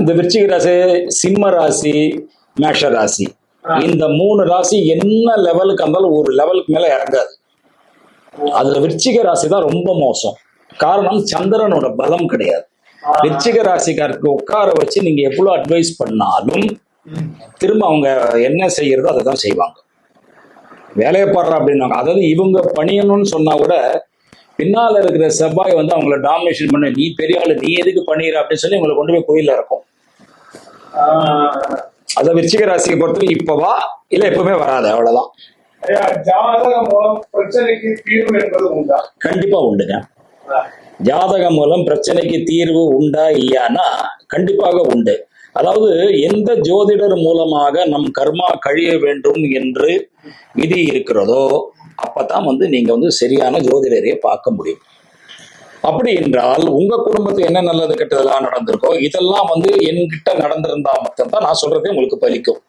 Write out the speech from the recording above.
இந்த விருச்சிக ராசி, சிம்ம ராசி, மேஷ ராசி, இந்த 3 ராசி என்ன லெவலுக்கு இருந்தாலும் ஒரு லெவலுக்கு மேல இறங்காது. அதுல விருச்சிக ராசி தான் ரொம்ப மோசம். காரணம் சந்திரனோட பலம் கிடையாது. விருச்சிக ராசிக்காருக்கு உட்கார வச்சு நீங்க எவ்வளவு அட்வைஸ் பண்ணாலும் திரும்ப அவங்க என்ன செய்யறதோ அதை தான் செய்வாங்க. வேலையை பாடுறா அப்படின்னாங்க. அதாவது இவங்க பணியணும்னு சொன்னா கூட பின்னால இருக்கிற செவ்வாய் வந்து அவங்கள டாமினேஷன் பண்ண, நீ பெரிய ஆளு, நீ எதுக்கு பண்ணிடுற அப்படின்னு சொல்லி உங்களை கொண்டு போய் கோயில்ல இருக்கும். அத விருச்சிக ராசியை பொறுத்தவரை இப்ப வா இல்ல எப்பவுமே வராது, அவ்வளவுதான். ஜாதகம் மூலம் பிரச்சனைக்கு தீர்வு என்பது உண்டா? கண்டிப்பா உண்டுங்க. ஜாதகம் மூலம் பிரச்சனைக்கு தீர்வு உண்டா இல்லையானா கண்டிப்பாக உண்டு. அதாவது எந்த ஜோதிடர் மூலமாக நம் கர்மா கழிய வேண்டும் என்று விதி இருக்கிறதோ அப்பதான் வந்து நீங்க வந்து சரியான ஜோதிடரையே பார்க்க முடியும். அப்படி என்றால் உங்க குடும்பத்துக்கு என்ன நல்லது கெட்டதெல்லாம் நடந்திருக்கோ இதெல்லாம் வந்து என்கிட்ட நடந்திருந்தா மட்டும்தான் நான் சொல்றதே உங்களுக்கு பலிக்கும்.